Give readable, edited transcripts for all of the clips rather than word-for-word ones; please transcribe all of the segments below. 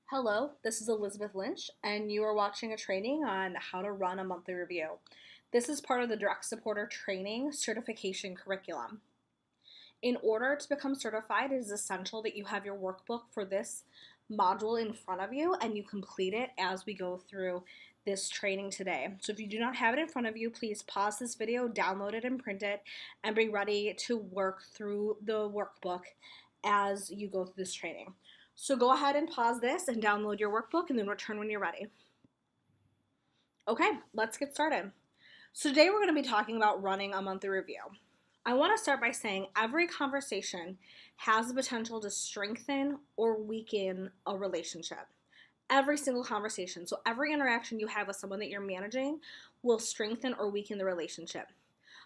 Hello, this is Elizabeth Lynch, and you are watching a training on how to run a monthly review. This is part of the Direct Supporter Training Certification Curriculum. In order to become certified, it is essential that you have your workbook for this module in front of you and you complete it as we go through this training today. So if you do not have it in front of you, please pause this video, download it and print it, and be ready to work through the workbook as you go through this training. So go ahead and pause this and download your workbook and then return when you're ready. Okay, let's get started. So today we're going to be talking about running a monthly review. I want to start by saying every conversation has the potential to strengthen or weaken a relationship. Every single conversation, so every interaction you have with someone that you're managing will strengthen or weaken the relationship.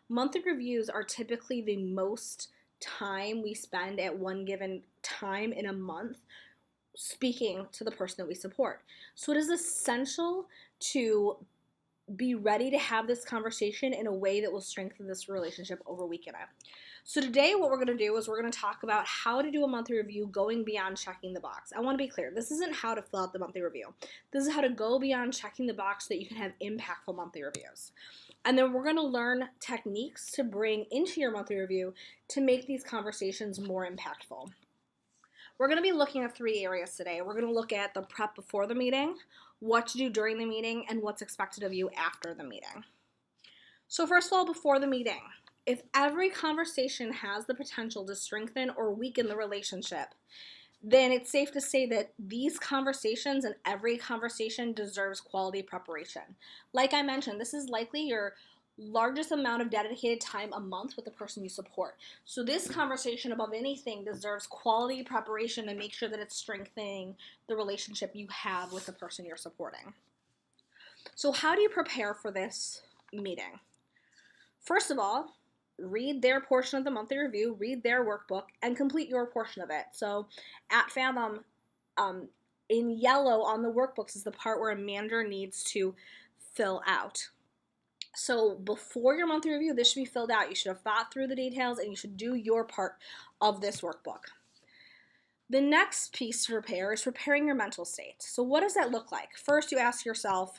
Monthly reviews are typically the most time we spend at one given time in a month speaking to the person that we support. So it is essential to be ready to have this conversation in a way that will strengthen this relationship over weekend. So today what we're going to do is we're going to talk about how to do a monthly review going beyond checking the box. I want to be clear, this isn't how to fill out the monthly review. This is how to go beyond checking the box so that you can have impactful monthly reviews. And then we're going to learn techniques to bring into your monthly review to make these conversations more impactful. We're going to be looking at three areas today. We're going to look at the prep before the meeting, what to do during the meeting, and what's expected of you after the meeting. So first of all, before the meeting, if every conversation has the potential to strengthen or weaken the relationship, then it's safe to say that these conversations and every conversation deserves quality preparation. Like I mentioned, this is likely your largest amount of dedicated time a month with the person you support. So this conversation above anything deserves quality preparation and make sure that it's strengthening the relationship you have with the person you're supporting. So how do you prepare for this meeting? First of all, read their portion of the monthly review, read their workbook, and complete your portion of it. So at Fathom, in yellow on the workbooks is the part where a manager needs to fill out. So before your monthly review, this should be filled out. You should have thought through the details and you should do your part of this workbook. The next piece to prepare is preparing your mental state. So what does that look like? First, you ask yourself,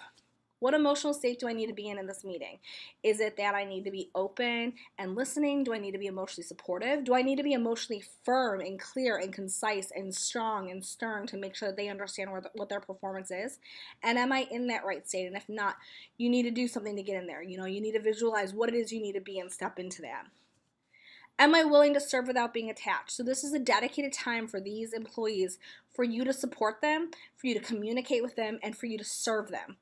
what emotional state do I need to be in this meeting? Is it that I need to be open and listening? Do I need to be emotionally supportive? Do I need to be emotionally firm and clear and concise and strong and stern to make sure that they understand what their performance is? And am I in that right state? And if not, you need to do something to get in there. You need to visualize what it is you need to be and step into that. Am I willing to serve without being attached? So this is a dedicated time for these employees, for you to support them, for you to communicate with them, and for you to serve them.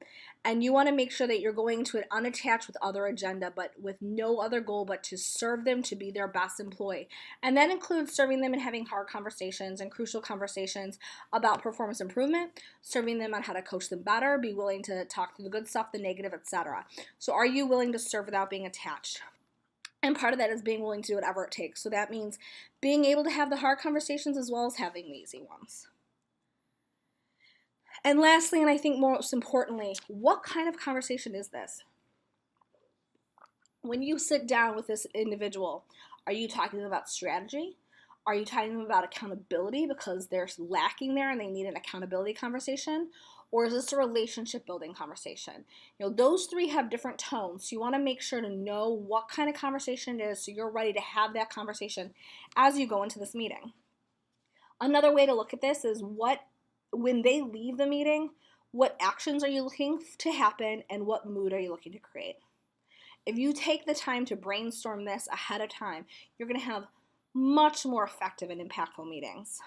And you want to make sure that you're going to it unattached with other agenda, but with no other goal but to serve them, to be their best employee. And that includes serving them and having hard conversations and crucial conversations about performance improvement, serving them on how to coach them better, be willing to talk through the good stuff, the negative, etc. So are you willing to serve without being attached? And part of that is being willing to do whatever it takes. So that means being able to have the hard conversations as well as having the easy ones. And lastly, and I think most importantly, what kind of conversation is this? When you sit down with this individual, are you talking about strategy? Are you talking about accountability because they're lacking there and they need an accountability conversation? Or is this a relationship building conversation? Those three have different tones. So you want to make sure to know what kind of conversation it is so you're ready to have that conversation as you go into this meeting. Another way to look at this is when they leave the meeting, what actions are you looking to happen and what mood are you looking to create? If you take the time to brainstorm this ahead of time, you're going to have much more effective and impactful meetings.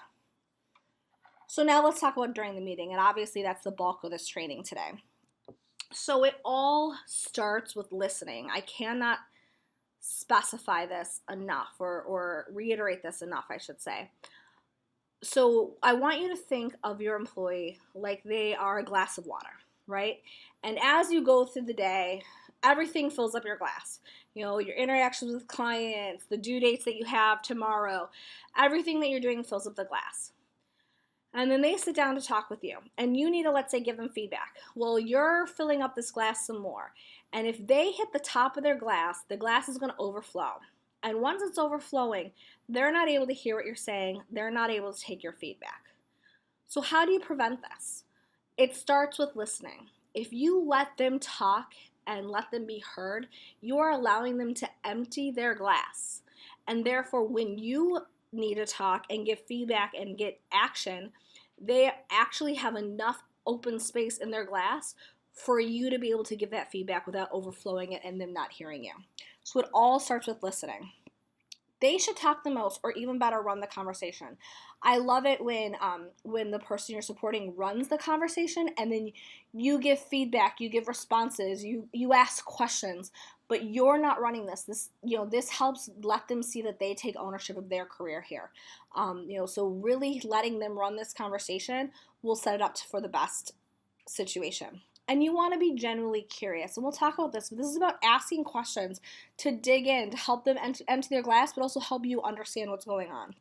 So now let's talk about during the meeting, and obviously that's the bulk of this training today. So it all starts with listening. I cannot specify this enough or reiterate this enough, I should say. So I want you to think of your employee like they are a glass of water, right? And as you go through the day, everything fills up your glass. Your interactions with clients, the due dates that you have tomorrow, everything that you're doing fills up the glass. And then they sit down to talk with you, and you need to, let's say, give them feedback. Well, you're filling up this glass some more. And if they hit the top of their glass, the glass is going to overflow. And once it's overflowing, they're not able to hear what you're saying. They're not able to take your feedback. So how do you prevent this? It starts with listening. If you let them talk and let them be heard, you are allowing them to empty their glass. And therefore, when you need to talk and give feedback and get action, they actually have enough open space in their glass for you to be able to give that feedback without overflowing it and them not hearing you. So it all starts with listening. They should talk the most, or even better, run the conversation. I love it when the person you're supporting runs the conversation, and then you give feedback, you give responses, you ask questions, but you're not running this. This helps let them see that they take ownership of their career here. So really letting them run this conversation will set it up for the best situation. And you want to be genuinely curious. And we'll talk about this, but this is about asking questions to dig in, to help them empty their glass, but also help you understand what's going on.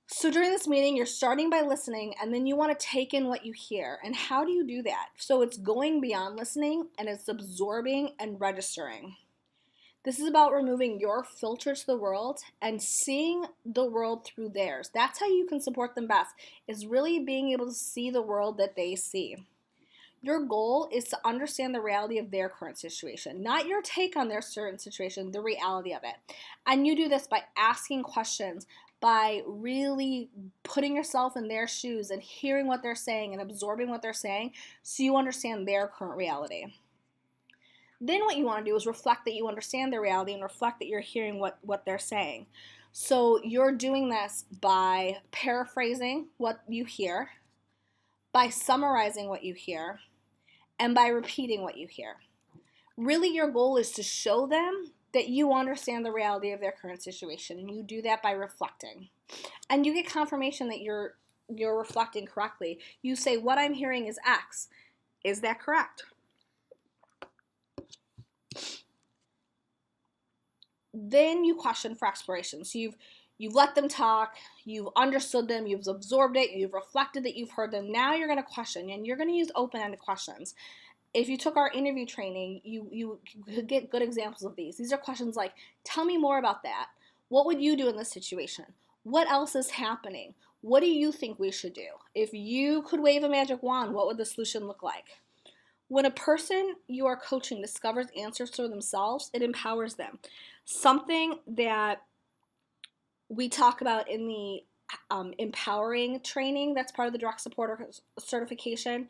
So during this meeting, you're starting by listening, and then you want to take in what you hear. And how do you do that? So it's going beyond listening, and it's absorbing and registering. This is about removing your filter to the world and seeing the world through theirs. That's how you can support them best, is really being able to see the world that they see. Your goal is to understand the reality of their current situation, not your take on their certain situation, the reality of it. And you do this by asking questions, by really putting yourself in their shoes and hearing what they're saying and absorbing what they're saying so you understand their current reality. Then what you want to do is reflect that you understand their reality and reflect that you're hearing what they're saying. So you're doing this by paraphrasing what you hear, by summarizing what you hear, and by repeating what you hear. Really, your goal is to show them that you understand the reality of their current situation, and you do that by reflecting. And you get confirmation that you're reflecting correctly. You say, what I'm hearing is X. Is that correct? Then you question for exploration. So you've let them talk, you've understood them, you've absorbed it, you've reflected that you've heard them. Now you're going to question, and you're going to use open-ended questions. If you took our interview training, you could get good examples of these. These are questions like, tell me more about that. What would you do in this situation? What else is happening? What do you think we should do? If you could wave a magic wand, what would the solution look like? When a person you are coaching discovers answers for themselves, it empowers them. Something that we talk about in the empowering training that's part of the direct supporter certification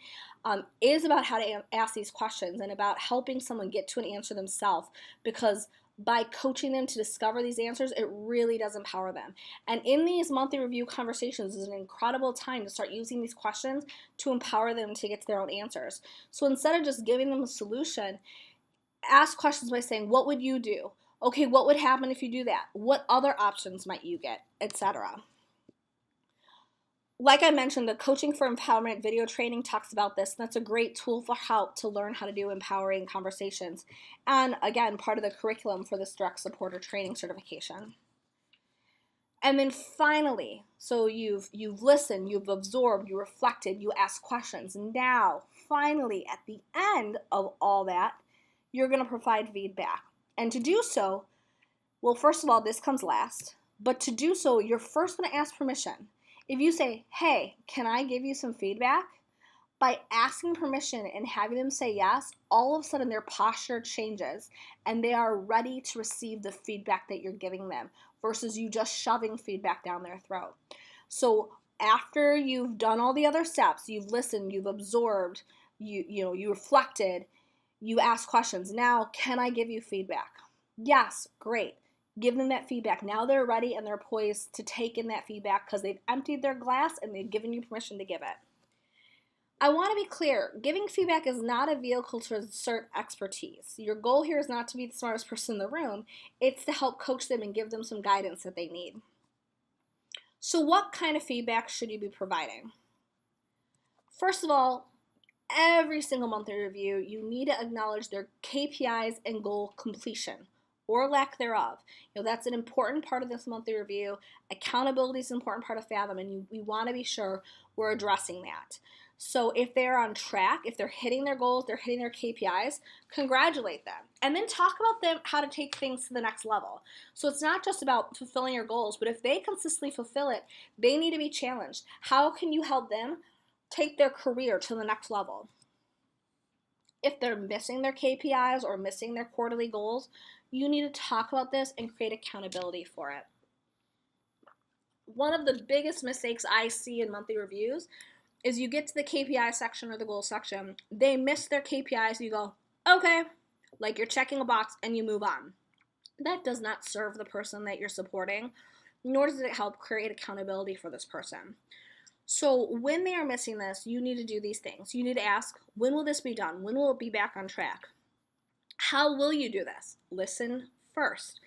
is about how to ask these questions and about helping someone get to an answer themselves, because by coaching them to discover these answers, it really does empower them. And in these monthly review conversations is an incredible time to start using these questions to empower them to get to their own answers. So instead of just giving them a solution, ask questions by saying, what would you do? Okay, what would happen if you do that? What other options might you get, etc. Like I mentioned, the Coaching for Empowerment video training talks about this. That's a great tool for help to learn how to do empowering conversations. And again, part of the curriculum for this direct supporter training certification. And then finally, so you've listened, you've absorbed, you reflected, you asked questions. Now, finally, at the end of all that, you're going to provide feedback. And to do so, well, first of all, this comes last. But to do so, you're first going to ask permission. If you say, hey, can I give you some feedback? By asking permission and having them say yes, all of a sudden their posture changes and they are ready to receive the feedback that you're giving them versus you just shoving feedback down their throat. So after you've done all the other steps, you've listened, you've absorbed, you reflected, you ask questions. Now, can I give you feedback? Yes, great. Give them that feedback. Now they're ready and they're poised to take in that feedback because they've emptied their glass and they've given you permission to give it. I want to be clear, giving feedback is not a vehicle to assert expertise. Your goal here is not to be the smartest person in the room. It's to help coach them and give them some guidance that they need. So what kind of feedback should you be providing? First of all, every single monthly review, you need to acknowledge their KPIs and goal completion. or lack thereof. That's an important part of this monthly review. Accountability is an important part of Fathom, and we want to be sure we're addressing that. So if they're on track, if they're hitting their goals, they're hitting their KPIs, congratulate them. And then talk about them how to take things to the next level. So it's not just about fulfilling your goals, but if they consistently fulfill it, they need to be challenged. How can you help them take their career to the next level? If they're missing their KPIs or missing their quarterly goals, you need to talk about this and create accountability for it. One of the biggest mistakes I see in monthly reviews is you get to the KPI section or the goal section, they miss their KPIs, and you go, okay, like you're checking a box and you move on. That does not serve the person that you're supporting, nor does it help create accountability for this person. So when they are missing this, you need to do these things. You need to ask, when will this be done? When will it be back on track? How will you do this? Listen first.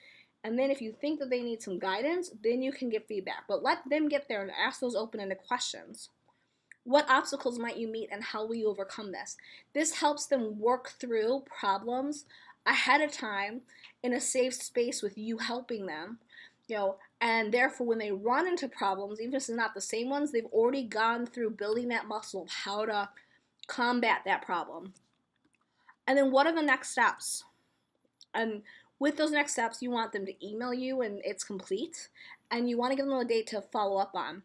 And then if you think that they need some guidance, then you can give feedback. But let them get there and ask those open-ended questions. What obstacles might you meet and how will you overcome this? This helps them work through problems ahead of time in a safe space with you helping them, and therefore when they run into problems, even if it's not the same ones, they've already gone through building that muscle of how to combat that problem. And then what are the next steps? And with those next steps, you want them to email you when it's complete, and you want to give them a date to follow up on.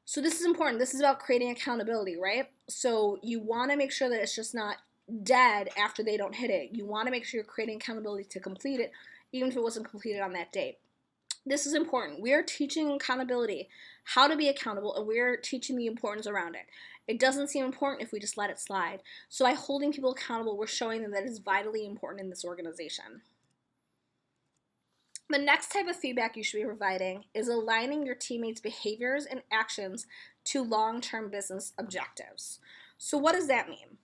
So this is important. This is about creating accountability, right? So you want to make sure that it's just not dead after they don't hit it. You want to make sure you're creating accountability to complete it, even if it wasn't completed on that date. This is important. We are teaching accountability, how to be accountable, and we're teaching the importance around it. It doesn't seem important if we just let it slide. So by holding people accountable, we're showing them that it is vitally important in this organization. The next type of feedback you should be providing is aligning your teammates' behaviors and actions to long-term business objectives. So what does that mean?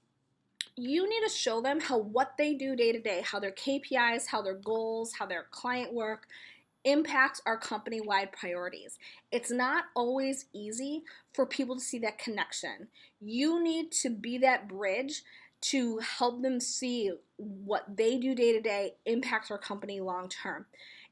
You need to show them how what they do day to day, how their KPIs, how their goals, how their client work impacts our company-wide priorities. It's not always easy for people to see that connection. You need to be that bridge to help them see what they do day to day impacts our company long term.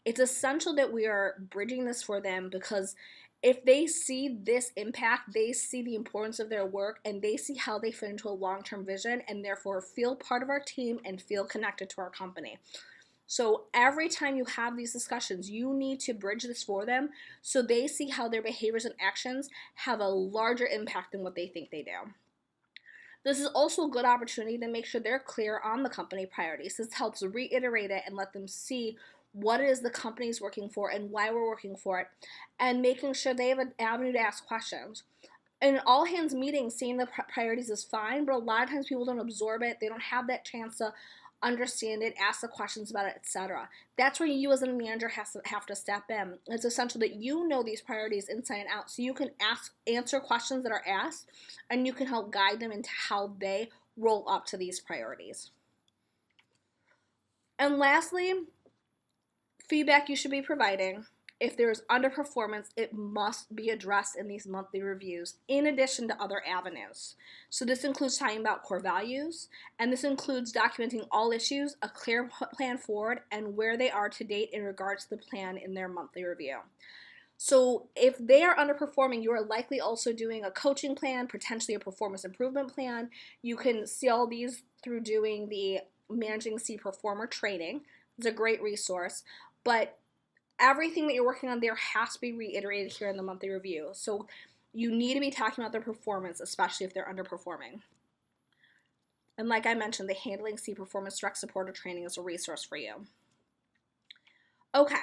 It's essential that we are bridging this for them, because if they see this impact, they see the importance of their work, and they see how they fit into a long-term vision, and therefore feel part of our team and feel connected to our company. So every time you have these discussions, you need to bridge this for them so they see how their behaviors and actions have a larger impact than what they think they do. This is also a good opportunity to make sure they're clear on the company priorities. This helps reiterate it and let them see what it is the company is working for and why we're working for it, and making sure they have an avenue to ask questions. In all hands meetings, seeing the priorities is fine, but a lot of times people don't absorb it. They don't have that chance to understand it, ask the questions about it, etc. That's where you as a manager have to step in. It's essential that you know these priorities inside and out, so you can answer questions that are asked, and you can help guide them into how they roll up to these priorities. And lastly, feedback you should be providing. If there is underperformance, it must be addressed in these monthly reviews, in addition to other avenues. So this includes talking about core values, and this includes documenting all issues, a clear plan forward, and where they are to date in regards to the plan in their monthly review. So if they are underperforming, you are likely also doing a coaching plan, potentially a performance improvement plan. You can see all these through doing the Managing C Performer training. It's a great resource, but everything that you're working on there has to be reiterated here in the monthly review. So you need to be talking about their performance, especially if they're underperforming. And like I mentioned, the Handling C Performance Direct Supporter training is a resource for you. Okay,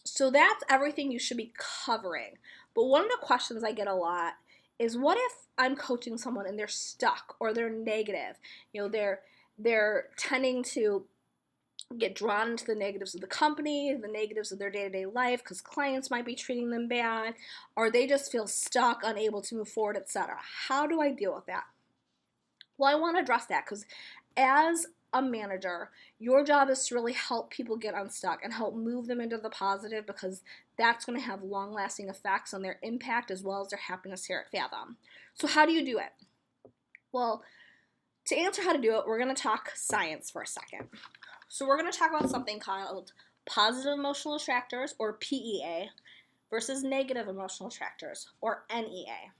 so that's everything you should be covering. But one of the questions I get a lot is, what if I'm coaching someone and they're stuck or they're negative? They're tending to get drawn into the negatives of the company, the negatives of their day-to-day life because clients might be treating them bad, or they just feel stuck, unable to move forward, etc. How do I deal with that? Well, I want to address that because as a manager, your job is to really help people get unstuck and help move them into the positive, because that's going to have long-lasting effects on their impact as well as their happiness here at Fathom. So how do you do it? Well, to answer how to do it, we're going to talk science for a second. So we're going to talk about something called positive emotional attractors, or PEA, versus negative emotional attractors, or NEA.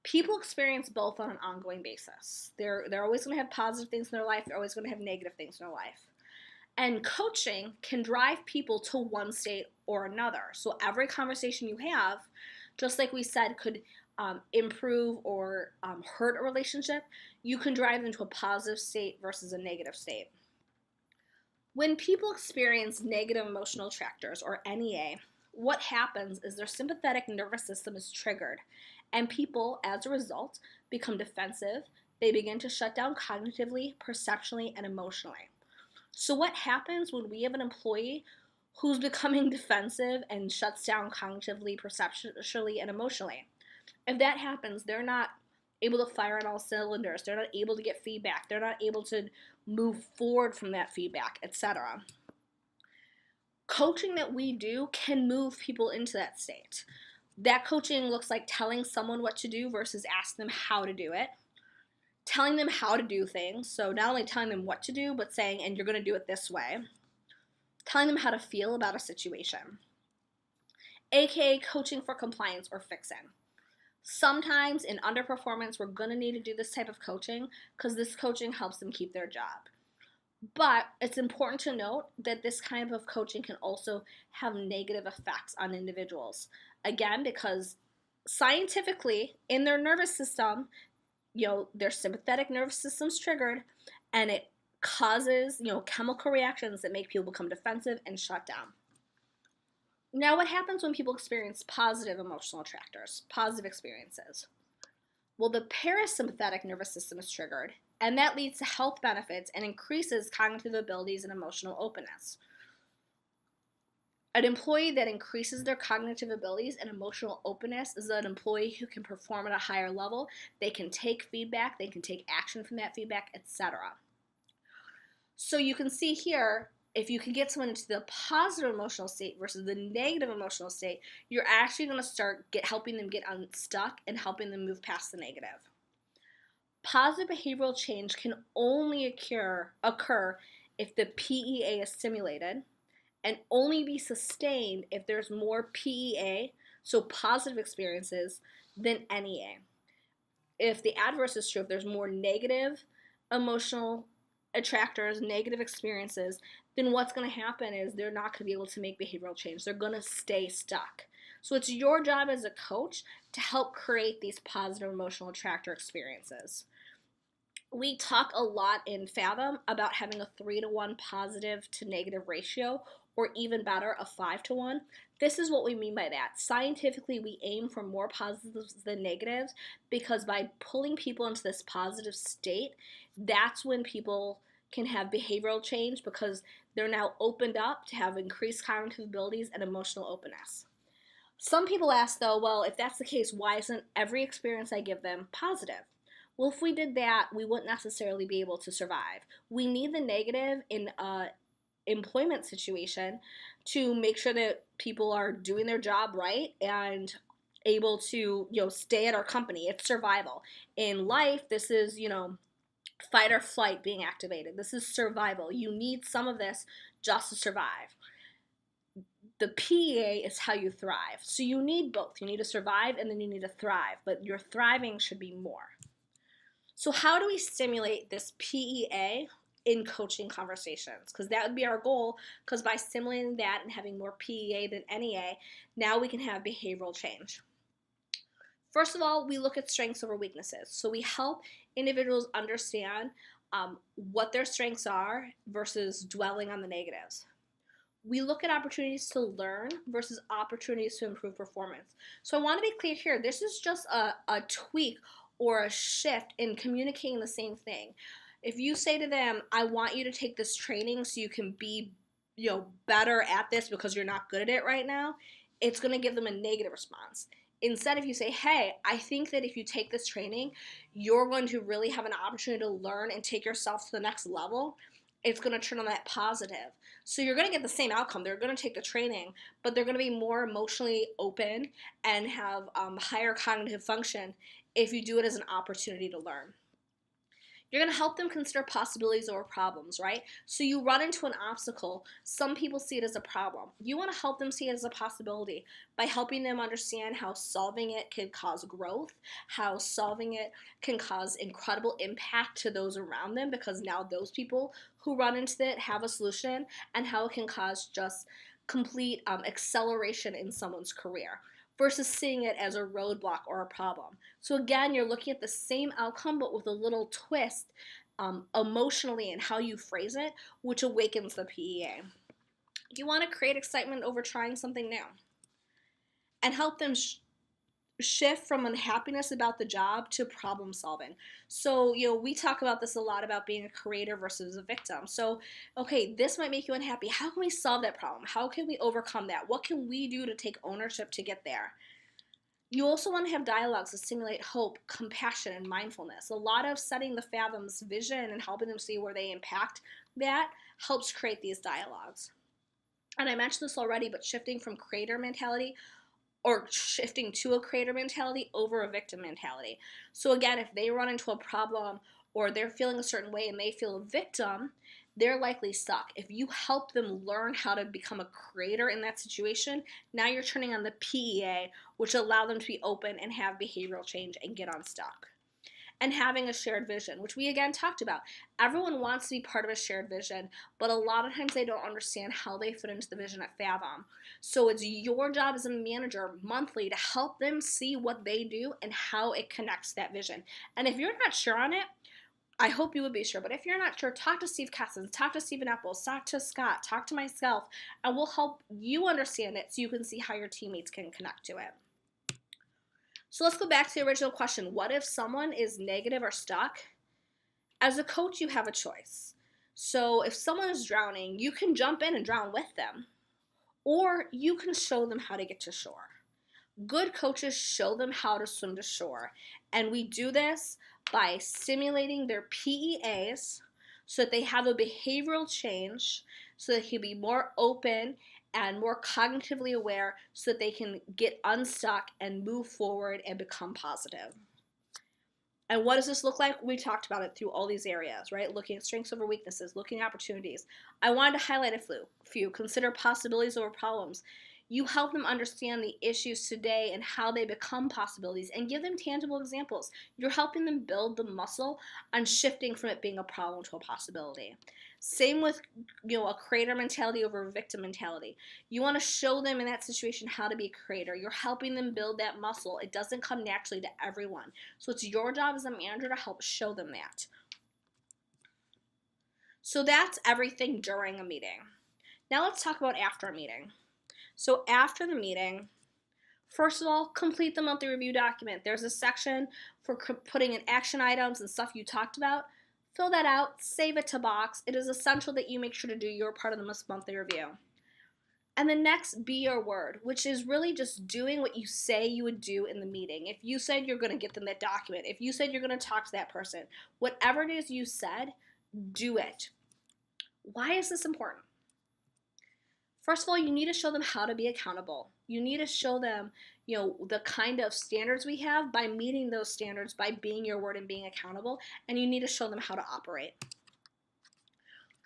People experience both on an ongoing basis. They're always going to have positive things in their life, they're always going to have negative things in their life. And coaching can drive people to one state or another. So every conversation you have, just like we said, could improve or hurt a relationship, you can drive them to a positive state versus a negative state. When people experience negative emotional attractors, or NEA, what happens is their sympathetic nervous system is triggered, and people, as a result, become defensive. They begin to shut down cognitively, perceptually, and emotionally. So what happens when we have an employee who's becoming defensive and shuts down cognitively, perceptually, and emotionally? If that happens, they're not able to fire on all cylinders. They're not able to get feedback. They're not able to move forward from that feedback, etc. Coaching that we do can move people into that state. That coaching looks like telling someone what to do versus asking them how to do it. Telling them how to do things, so not only telling them what to do, but saying, and you're going to do it this way. Telling them how to feel about a situation. AKA coaching for compliance or fixing. Sometimes in underperformance, we're going to need to do this type of coaching because this coaching helps them keep their job. But it's important to note that this kind of coaching can also have negative effects on individuals. Again, because scientifically, in their nervous system, their sympathetic nervous system's triggered, and it causes, chemical reactions that make people become defensive and shut down. Now, what happens when people experience positive emotional attractors, positive experiences? Well, the parasympathetic nervous system is triggered, and that leads to health benefits and increases cognitive abilities and emotional openness. An employee that increases their cognitive abilities and emotional openness is an employee who can perform at a higher level. They can take feedback, they can take action from that feedback, etc. So you can see here, if you can get someone into the positive emotional state versus the negative emotional state, you're actually going to start helping them get unstuck and helping them move past the negative. Positive behavioral change can only occur if the PEA is stimulated, and only be sustained if there's more PEA, so positive experiences, than NEA. If the adverse is true, if there's more negative emotional attractors, negative experiences, then what's going to happen is they're not going to be able to make behavioral change. They're going to stay stuck. So it's your job as a coach to help create these positive emotional attractor experiences. We talk a lot in Fathom about having a 3-to-1 positive to negative ratio, or even better, a 5-to-1. This is what we mean by that. Scientifically, we aim for more positives than negatives, because by pulling people into this positive state, that's when people can have behavioral change, because they're now opened up to have increased cognitive abilities and emotional openness. Some people ask, though, well, if that's the case, why isn't every experience I give them positive? Well, if we did that, we wouldn't necessarily be able to survive. We need the negative in an employment situation to make sure that people are doing their job right and able to, stay at our company. It's survival. In life, this is, fight or flight being activated. This is survival. You need some of this just to survive. The PEA is how you thrive. So you need both. You need to survive and then you need to thrive. But your thriving should be more. So how do we stimulate this PEA in coaching conversations? Because that would be our goal, because by stimulating that and having more PEA than NEA, now we can have behavioral change. First of all, we look at strengths over weaknesses. So we help individuals understand what their strengths are versus dwelling on the negatives. We look at opportunities to learn versus opportunities to improve performance. So I want to be clear here, this is just a tweak or a shift in communicating the same thing. If you say to them, I want you to take this training so you can be, better at this because you're not good at it right now, it's going to give them a negative response. Instead, if you say, hey, I think that if you take this training, you're going to really have an opportunity to learn and take yourself to the next level, it's going to turn on that positive. So you're going to get the same outcome. They're going to take the training, but they're going to be more emotionally open and have higher cognitive function if you do it as an opportunity to learn. You're going to help them consider possibilities over problems, right? So you run into an obstacle. Some people see it as a problem. You want to help them see it as a possibility by helping them understand how solving it can cause growth, how solving it can cause incredible impact to those around them because now those people who run into it have a solution, and how it can cause just complete acceleration in someone's career versus seeing it as a roadblock or a problem. So again, you're looking at the same outcome but with a little twist emotionally in how you phrase it, which awakens the PEA. You want to create excitement over trying something new and help them shift from unhappiness about the job to problem solving. So, we talk about this a lot about being a creator versus a victim. So, okay, this might make you unhappy. How can we solve that problem? How can we overcome that? What can we do to take ownership to get there? You also want to have dialogues that stimulate hope, compassion, and mindfulness. A lot of setting the Fathom's vision and helping them see where they impact that helps create these dialogues. And I mentioned this already, but shifting from creator mentality or shifting to a creator mentality over a victim mentality. So again, if they run into a problem or they're feeling a certain way and they feel a victim, they're likely stuck. If you help them learn how to become a creator in that situation, now you're turning on the PEA, which allow them to be open and have behavioral change and get unstuck. And having a shared vision, which we again talked about. Everyone wants to be part of a shared vision, but a lot of times they don't understand how they fit into the vision at Fathom. So it's your job as a manager monthly to help them see what they do and how it connects to that vision. And if you're not sure on it, I hope you would be sure, but if you're not sure, talk to Steve Kessens, talk to Stephen Apples, talk to Scott, talk to myself, and we'll help you understand it so you can see how your teammates can connect to it. So let's go back to the original question. What if someone is negative or stuck? As a coach, you have a choice. So if someone is drowning, you can jump in and drown with them, or you can show them how to get to shore. Good coaches show them how to swim to shore, and we do this by stimulating their PEAs so that they have a behavioral change, so they can be more open and more cognitively aware so that they can get unstuck and move forward and become positive. And what does this look like? We talked about it through all these areas, right? Looking at strengths over weaknesses, looking at opportunities. I wanted to highlight a few. Consider possibilities over problems. You help them understand the issues today and how they become possibilities and give them tangible examples. You're helping them build the muscle on shifting from it being a problem to a possibility. Same with a creator mentality over a victim mentality. You want to show them in that situation how to be a creator. You're helping them build that muscle. It doesn't come naturally to everyone. So it's your job as a manager to help show them that. So that's everything during a meeting. Now let's talk about after a meeting. So after the meeting, first of all, complete the monthly review document. There's a section for putting in action items and stuff you talked about. Fill that out, save it to Box. It is essential that you make sure to do your part of the monthly review. And the next, be your word, which is really just doing what you say you would do in the meeting. If you said you're going to get them that document, if you said you're going to talk to that person, whatever it is you said, do it. Why is this important? First of all, you need to show them how to be accountable. You need to show them, the kind of standards we have by meeting those standards, by being your word and being accountable, and you need to show them how to operate.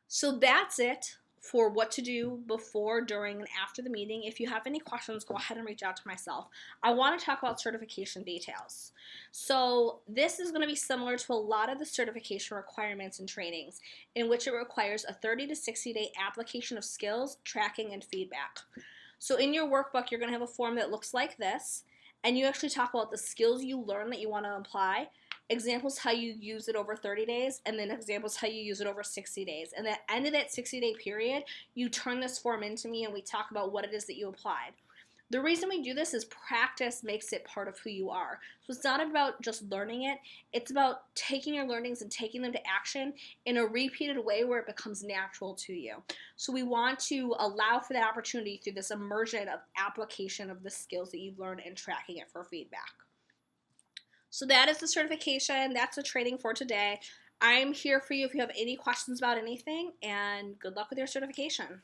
So that's it for what to do before, during, and after the meeting. If you have any questions, go ahead and reach out to myself. I want to talk about certification details. So this is going to be similar to a lot of the certification requirements and trainings, in which it requires a 30 to 60 day application of skills, tracking, and feedback. So in your workbook, you're going to have a form that looks like this, and you actually talk about the skills you learn that you want to apply, examples how you use it over 30 days, and then examples how you use it over 60 days. And at the end of that 60-day period, you turn this form into me and we talk about what it is that you applied. The reason we do this is practice makes it part of who you are. So it's not about just learning it, it's about taking your learnings and taking them to action in a repeated way where it becomes natural to you. So we want to allow for that opportunity through this immersion of application of the skills that you've learned and tracking it for feedback. So that is the certification. That's the training for today. I'm here for you if you have any questions about anything, and good luck with your certification.